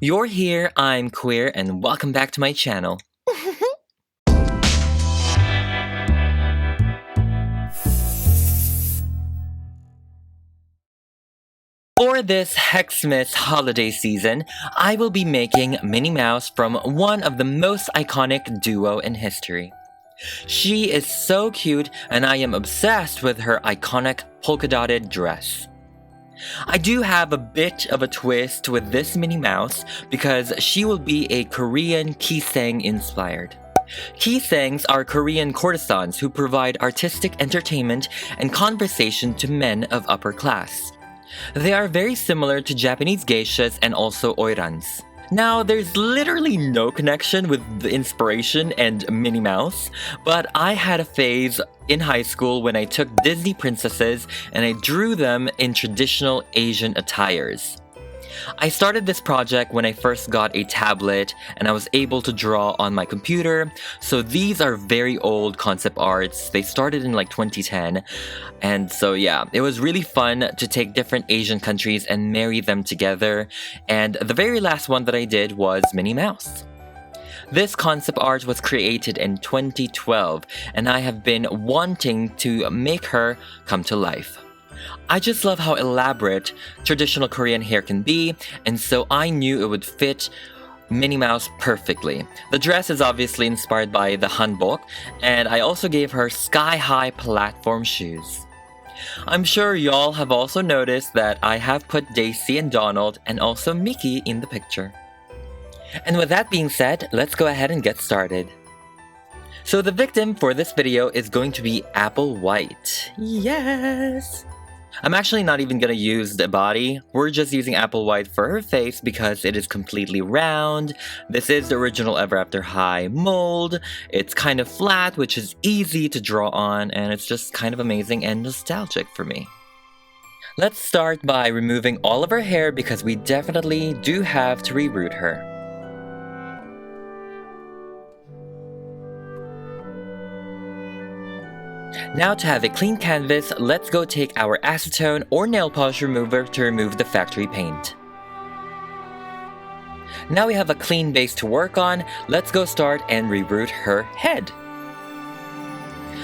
You're here, I'm queer, and welcome back to my channel. For this Hexmas holiday season, I will be making Minnie Mouse from one of the most iconic duo in history. She is so cute, and I am obsessed with her iconic polka-dotted dress. I do have a bit of a twist with this Minnie Mouse because she will be a Korean kisaeng inspired. Kisaengs are Korean courtesans who provide artistic entertainment and conversation to men of upper class. They are very similar to Japanese geishas and also oirans. Now, there's literally no connection with the inspiration and Minnie Mouse, but I had a phase in high school when I took Disney princesses and I drew them in traditional Asian attires. I started this project when I first got a tablet and I was able to draw on my computer, so these are very old concept arts. They started in like 2010, and so yeah, it was really fun to take different Asian countries and marry them together, and the very last one that I did was Minnie Mouse. This concept art was created in 2012, and I have been wanting to make her come to life. I just love how elaborate traditional Korean hair can be, and so I knew it would fit Minnie Mouse perfectly. The dress is obviously inspired by the hanbok, and I also gave her sky-high platform shoes. I'm sure y'all have also noticed that I have put Daisy and Donald and also Mickey in the picture. And with that being said, let's go ahead and get started. So the victim for this video is going to be Apple White. Yes! I'm actually not even gonna use the body. We're just using Apple White for her face because it is completely round. This is the original Ever After High mold. It's kind of flat, which is easy to draw on, and it's just kind of amazing and nostalgic for me. Let's start by removing all of her hair because we definitely do have to reroot her. Now to have a clean canvas, let's go take our acetone or nail polish remover to remove the factory paint. Now we have a clean base to work on, let's go start and reroot her head.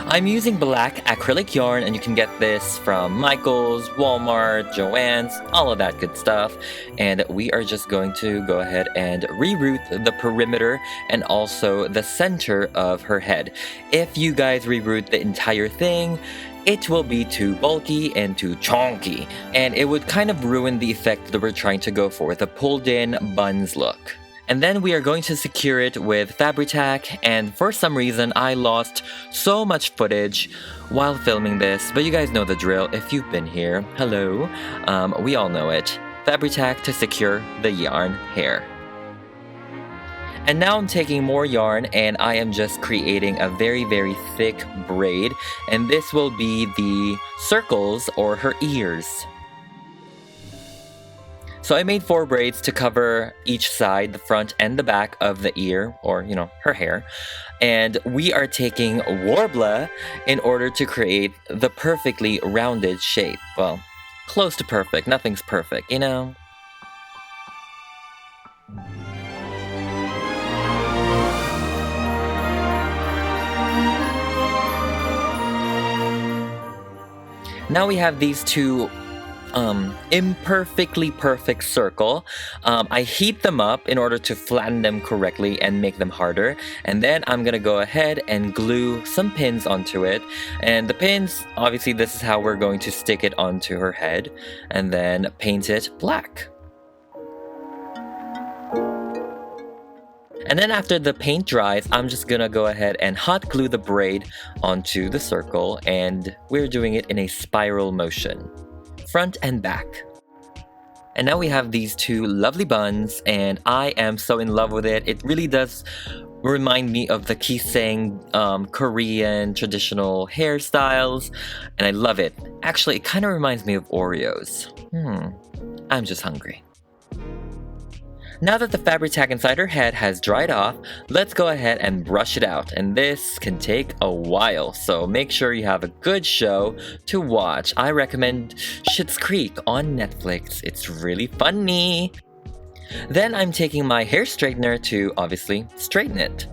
I'm using black acrylic yarn, and you can get this from Michael's, Walmart, Joann's, all of that good stuff. And we are just going to go ahead and reroot the perimeter and also the center of her head. If you guys reroot the entire thing, it will be too bulky and too chonky, and it would kind of ruin the effect that we're trying to go for, the pulled in buns look. And then we are going to secure it with Fabri-Tac, and for some reason I lost so much footage while filming this, but you guys know the drill if you've been here. Hello. We all know it. Fabri-Tac to secure the yarn hair. And now I'm taking more yarn and I am just creating a very, very thick braid, and this will be the circles or her ears. So I made 4 braids to cover each side, the front and the back of the ear, or, you know, her hair. And we are taking Warbler in order to create the perfectly rounded shape. Well, close to perfect. Nothing's perfect, you know? Now we have these two imperfectly perfect circle. I heat them up in order to flatten them correctly and make them harder, and then I'm gonna go ahead and glue some pins onto it. And the pins, obviously this is how we're going to stick it onto her head, and then paint it black. And then after the paint dries, I'm just gonna go ahead and hot glue the braid onto the circle, and we're doing it in a spiral motion, front and back. And now we have these two lovely buns, and I am so in love with it. It really does remind me of the kisaeng Korean traditional hairstyles, and I love it. Actually, it kind of reminds me of Oreos. I'm just hungry. Now that the Fabri-Tac inside her head has dried off, let's go ahead and brush it out, and this can take a while, so make sure you have a good show to watch. I recommend Schitt's Creek on Netflix. It's really funny. Then I'm taking my hair straightener to obviously straighten it.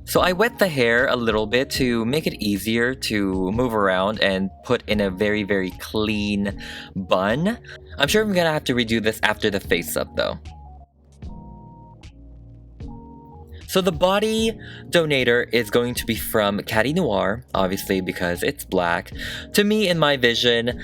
So I wet the hair a little bit to make it easier to move around and put in a very, very clean bun. I'm sure I'm gonna have to redo this after the face up though. So the body donator is going to be from Caddy Noir, obviously because it's black. To me, in my vision,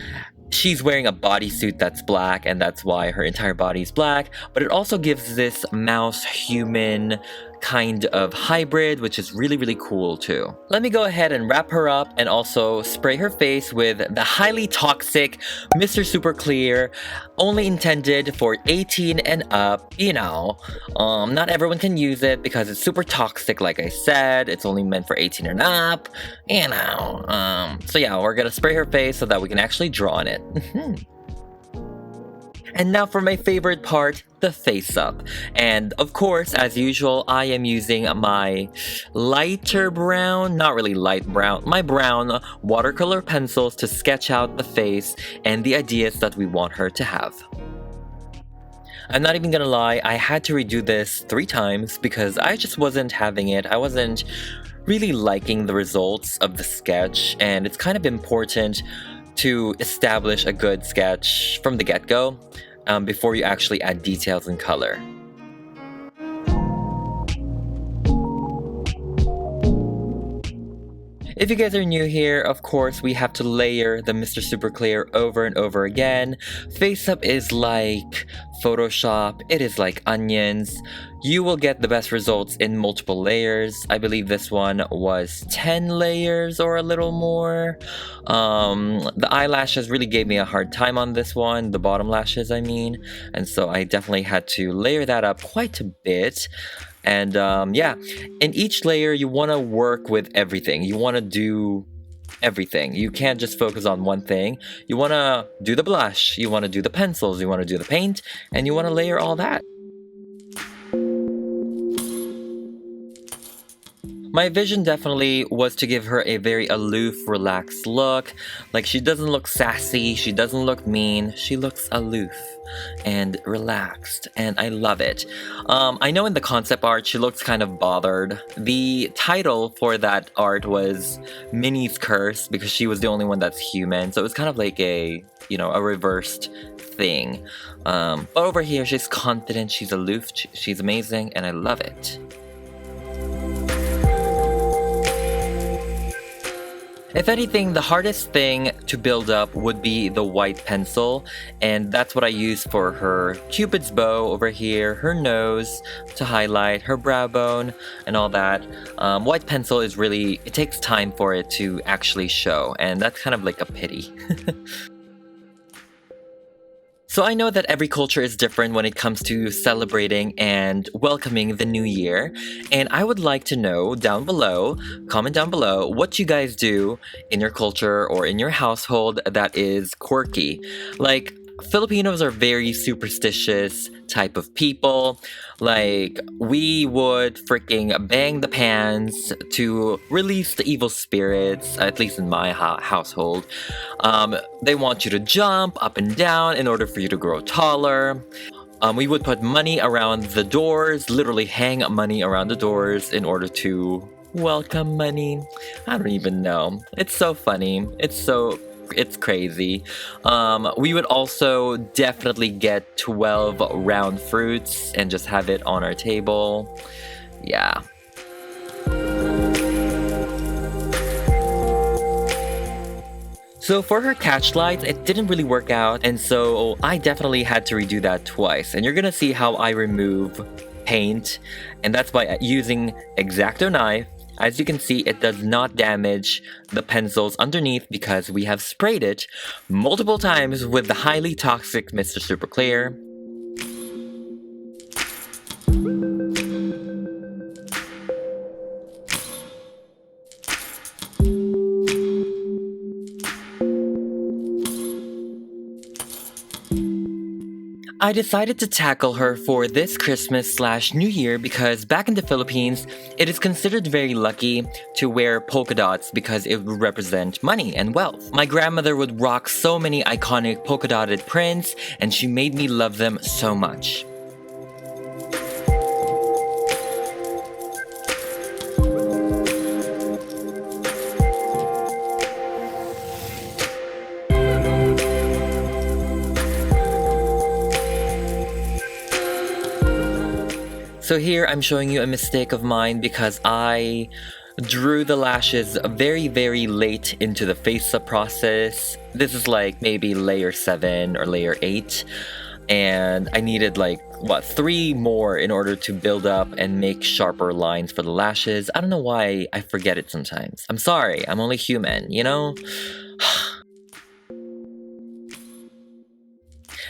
she's wearing a bodysuit that's black, and that's why her entire body is black, but it also gives this mouse-human kind of hybrid, which is really, really cool too. Let me go ahead and wrap her up and also spray her face with the highly toxic Mr. Super Clear, only intended for 18 and up, you know. Not everyone can use it because it's super toxic, like I said. It's only meant for 18 and up, you know. So yeah, we're gonna spray her face so that we can actually draw on it. And now for my favorite part, the face up. And of course, as usual, I am using my lighter brown, not really light brown, my brown watercolor pencils to sketch out the face and the ideas that we want her to have. I'm not even gonna lie, I had to redo this 3 times because I just wasn't having it. I wasn't really liking the results of the sketch, and it's kind of important to establish a good sketch from the get-go before you actually add details and color. If you guys are new here, of course, we have to layer the Mr. Super Clear over and over again. Face up is like Photoshop, it is like onions. You will get the best results in multiple layers. I believe this one was 10 layers or a little more. The eyelashes really gave me a hard time on this one, the bottom lashes I mean, and so I definitely had to layer that up quite a bit. And yeah, in each layer you want to work with everything. You want to do everything. You can't just focus on one thing. You want to do the blush, you want to do the pencils, you want to do the paint, and you want to layer all that. My vision definitely was to give her a very aloof, relaxed look. Like, she doesn't look sassy, she doesn't look mean, she looks aloof and relaxed, and I love it. I know in the concept art she looks kind of bothered. The title for that art was Minnie's Curse because she was the only one that's human, so it was kind of like a, you know, a reversed thing. But over here she's confident, she's aloof, she's amazing, and I love it. If anything, the hardest thing to build up would be the white pencil, and that's what I use for her cupid's bow over here, her nose to highlight, her brow bone, and all that. White pencil is really, it takes time for it to actually show, and that's kind of like a pity. So I know that every culture is different when it comes to celebrating and welcoming the new year, and I would like to know down below, comment down below, what you guys do in your culture or in your household that is quirky. Like, Filipinos are very superstitious type of people. Like, we would freaking bang the pans to release the evil spirits, at least in my household. They want you to jump up and down in order for you to grow taller. We would put money around the doors, literally hang money around the doors in order to welcome money. I don't even know. It's so funny. It's crazy. We would also definitely get 12 round fruits and just have it on our table. Yeah. So for her catch lights, it didn't really work out, and so I definitely had to redo that twice. And you're gonna see how I remove paint, and that's by using X-Acto knife. As you can see, it does not damage the pencils underneath because we have sprayed it multiple times with the highly toxic Mr. Super Clear. I decided to tackle her for this Christmas/New Year because back in the Philippines, it is considered very lucky to wear polka dots because it would represent money and wealth. My grandmother would rock so many iconic polka dotted prints, and she made me love them so much. So here I'm showing you a mistake of mine because I drew the lashes very, very late into the face-up process. This is like maybe layer 7 or layer 8. And I needed like, 3 more in order to build up and make sharper lines for the lashes. I don't know why I forget it sometimes. I'm sorry, I'm only human, you know?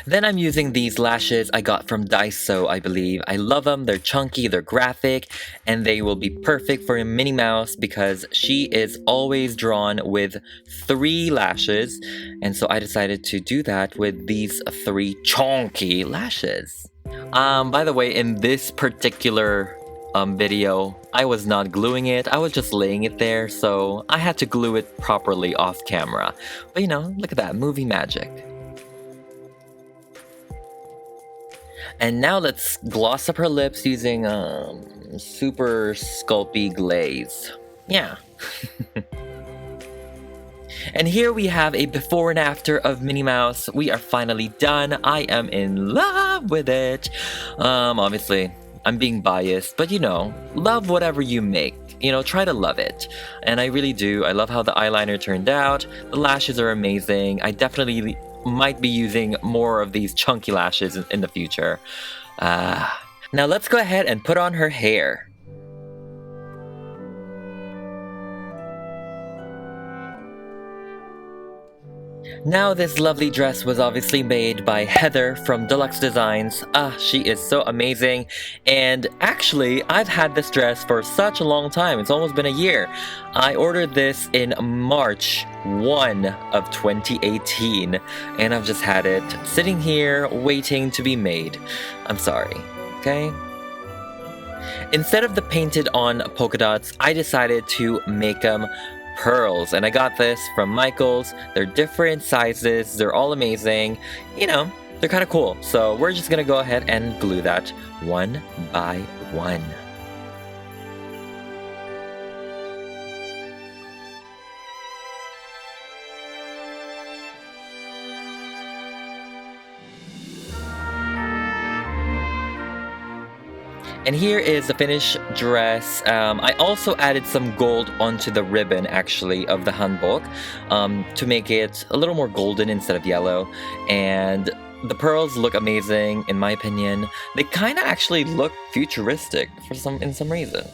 Then I'm using these lashes I got from Daiso, I believe. I love them, they're chunky, they're graphic, and they will be perfect for Minnie Mouse because she is always drawn with 3 lashes. And so I decided to do that with these 3 chunky lashes. By the way, in this particular video, I was not gluing it, I was just laying it there, so I had to glue it properly off camera. But you know, look at that, movie magic. And now let's gloss up her lips using super sculpey glaze. Yeah. And here we have a before and after of Minnie Mouse. We are finally done. I am in love with it. Obviously, I'm being biased, but you know, love whatever you make. You know, try to love it. And I really do. I love how the eyeliner turned out. The lashes are amazing. I definitely might be using more of these chunky lashes in the future. Now let's go ahead and put on her hair. Now this lovely dress was obviously made by Heather from dolluxedesigns. She is so amazing, and actually I've had this dress for such a long time. It's almost been a year. I ordered this in March 1 of 2018, and I've just had it sitting here waiting to be made. I'm sorry, okay? Instead of the painted on polka dots, I decided to make them pearls, and I got this from Michaels. They're different sizes, they're all amazing, you know, they're kind of cool. So we're just gonna go ahead and glue that one by one. And here is the finished dress. I also added some gold onto the ribbon, actually, of the hanbok to make it a little more golden instead of yellow. And the pearls look amazing, in my opinion. They kind of actually look futuristic in some reason.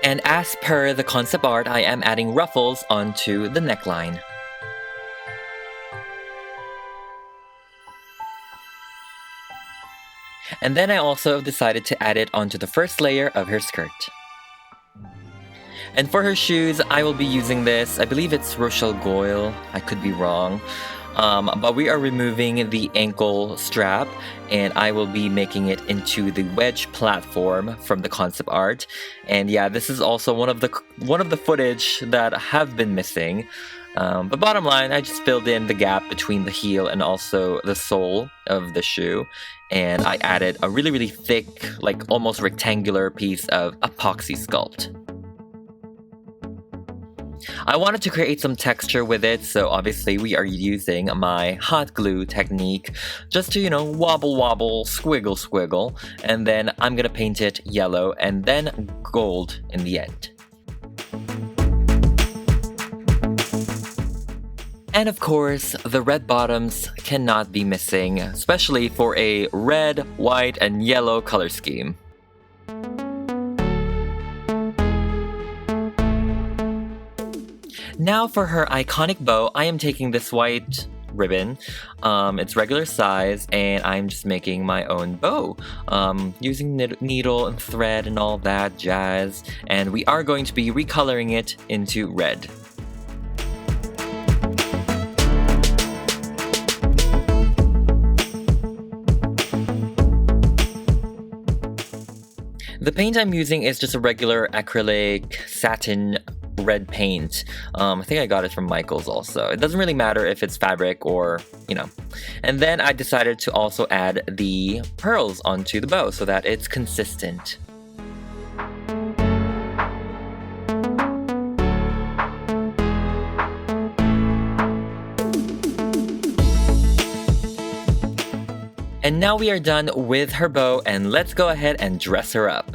And as per the concept art, I am adding ruffles onto the neckline. And then I also decided to add it onto the first layer of her skirt. And for her shoes, I will be using this. I believe it's Rochelle Goyle. I could be wrong. But we are removing the ankle strap, and I will be making it into the wedge platform from the concept art. And yeah, this is also one of the footage that have been missing. But bottom line, I just filled in the gap between the heel and also the sole of the shoe. And I added a really, really thick, like almost rectangular piece of epoxy sculpt. I wanted to create some texture with it, so obviously we are using my hot glue technique just to, you know, wobble wobble, squiggle squiggle, and then I'm gonna paint it yellow and then gold in the end. And of course, the red bottoms cannot be missing, especially for a red, white, and yellow color scheme. Now for her iconic bow, I am taking this white ribbon. It's regular size, and I'm just making my own bow using needle and thread and all that jazz. And we are going to be recoloring it into red. The paint I'm using is just a regular acrylic satin red paint. I think I got it from Michael's also. It doesn't really matter if it's fabric or, you know. And then I decided to also add the pearls onto the bow so that it's consistent. And now we are done with her bow, and let's go ahead and dress her up.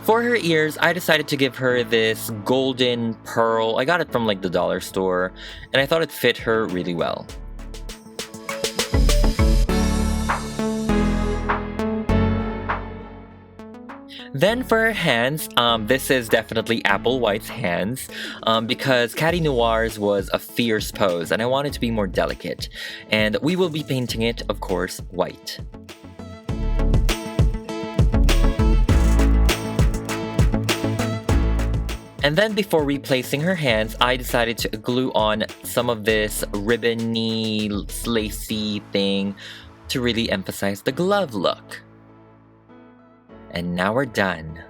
For her ears, I decided to give her this golden pearl. I got it from like the dollar store, and I thought it fit her really well. Then for her hands, this is definitely Applewhite's hands, because Caddy Noir's was a fierce pose and I want it to be more delicate. And we will be painting it, of course, white. And then before replacing her hands, I decided to glue on some of this ribbony, lacy thing to really emphasize the glove look. And now we're done.